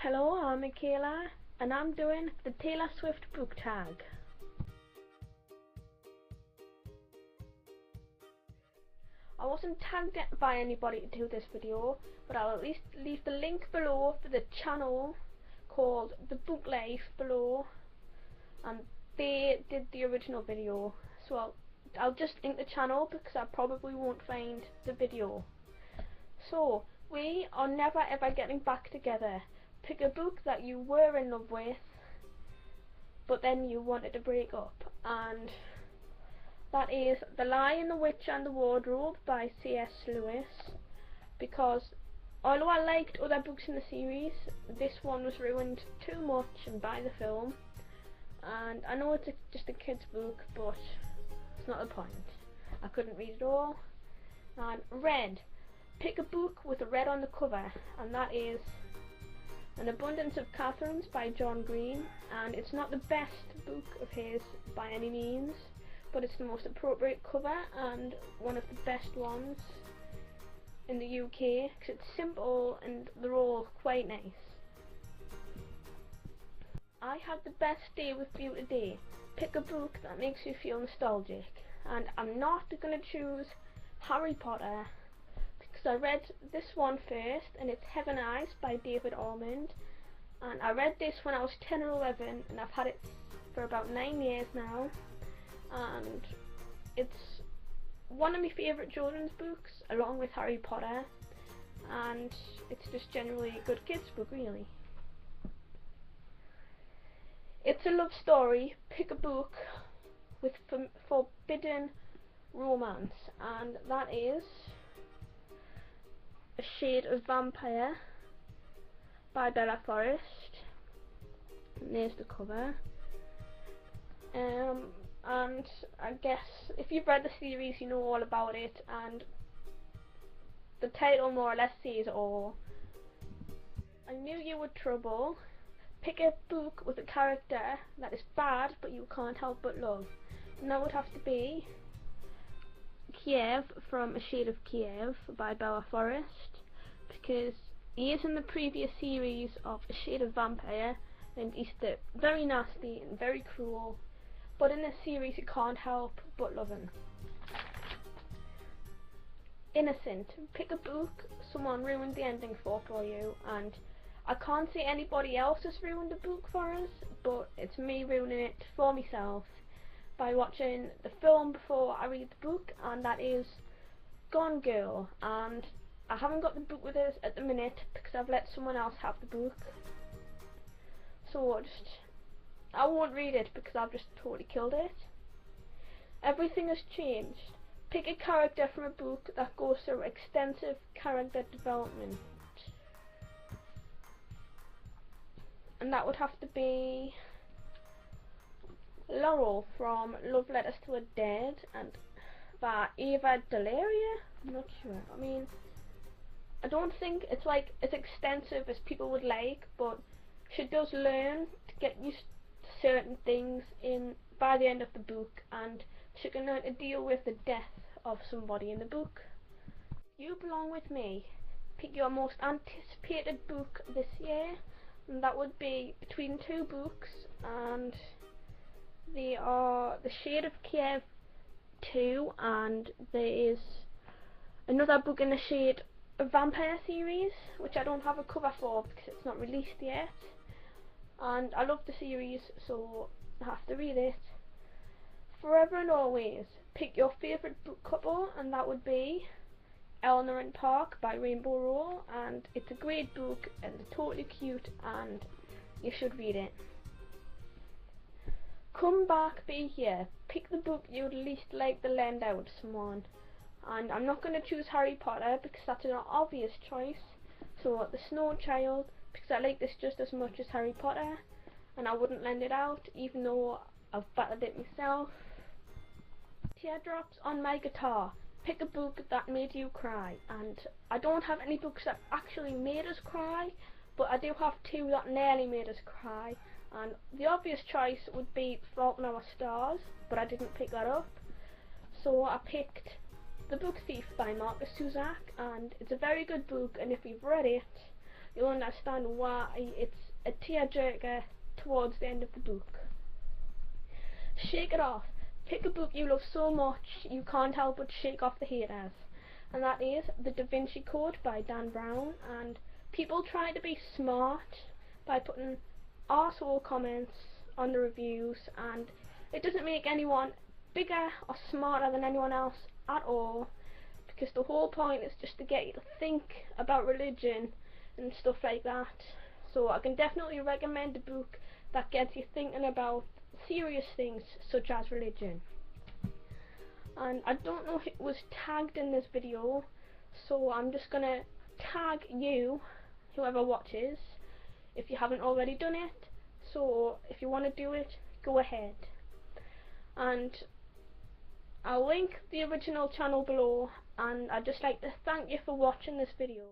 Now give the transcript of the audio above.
Hello, I'm Michaela, and I'm doing the Taylor Swift book tag. I wasn't tagged by anybody to do this video, but I'll at least leave the link below for the channel called The Book Life below, and they did the original video, so I'll just link the channel because I probably won't find the video. So, we are never ever getting back together. Pick a book that you were in love with, but then you wanted to break up, and that is The Lion, the Witch and the Wardrobe by C.S. Lewis, because although I liked other books in the series, this one was ruined too much and by the film, and I know it's just a kid's book, but it's not the point. I couldn't read it all. And Red. Pick a book with a red on the cover, and that is An Abundance of Catherines by John Green, and it's not the best book of his by any means, but it's the most appropriate cover and one of the best ones in the UK because it's simple and they're all quite nice. I Had the Best Day with You Today. Pick a book that makes you feel nostalgic, and I'm not going to choose Harry Potter because I read this one first, and it's Heaven Eyes by David Almond, and I read this when I was 10 or 11, and I've had it for about 9 years now, and it's one of my favourite children's books along with Harry Potter, and it's just generally a good kids book really. It's a love story. Pick a book with forbidden romance, and that is A Shade of Vampire by Bella Forrest, and there's the cover. And I guess if you've read the series you know all about it, and the title more or less says it all. I Knew You Were Trouble. Pick a book with a character that is bad but you can't help but love, and that would have to be Kiev from A Shade of Kiev by Bella Forrest, because he is in the previous series of A Shade of Vampire and he's very nasty and very cruel, but in this series you can't help but love him. Innocent. Pick a book someone ruined the ending for you, and I can't say anybody else has ruined the book for us, but it's me ruining it for myself by watching the film before I read the book, and that is Gone Girl, and I haven't got the book with us at the minute because I've let someone else have the book, so I won't read it because I've just totally killed it. Everything Has Changed. Pick a character from a book that goes through extensive character development, and that would have to be Laurel from Love Letters to a Dead and by Ava DeLaria. I'm not sure. I mean, I don't think it's like as extensive as people would like, but she does learn to get used to certain things by the end of the book, and she can learn to deal with the death of somebody in the book. You Belong With Me. Pick your most anticipated book this year, and that would be between two books, and they are The Shade of Kiev 2, and there is another book in the Shade of Vampire series, which I don't have a cover for because it's not released yet, and I love the series so I have to read it. Forever and Always. Pick your favourite book couple, and that would be Eleanor and Park by Rainbow Rowell, and it's a great book and it's totally cute and you should read it. Come Back, Be Here. Pick the book you'd least like to lend out to someone, and I'm not going to choose Harry Potter because that's an obvious choice, so The Snow Child, because I like this just as much as Harry Potter and I wouldn't lend it out even though I've battered it myself. Teardrops on My Guitar. Pick a book that made you cry, and I don't have any books that actually made us cry, but I do have two that nearly made us cry, and the obvious choice would be Fault in Our Stars, but I didn't pick that up, so I picked The Book Thief by Marcus Zusak, and it's a very good book, and if you've read it you'll understand why it's a tearjerker towards the end of the book. Shake it off. Pick a book you love so much you can't help but shake off the haters. And that is The Da Vinci Code by Dan Brown. And people try to be smart by putting arsehole comments on the reviews, and it doesn't make anyone bigger or smarter than anyone else at all, because the whole point is just to get you to think about religion and stuff like that. So I can definitely recommend a book that gets you thinking about serious things such as religion. And I don't know if it was tagged in this video, so I'm just gonna tag you, whoever watches, if you haven't already done it. So if you want to do it, go ahead. And I'll link the original channel below, and I'd just like to thank you for watching this video.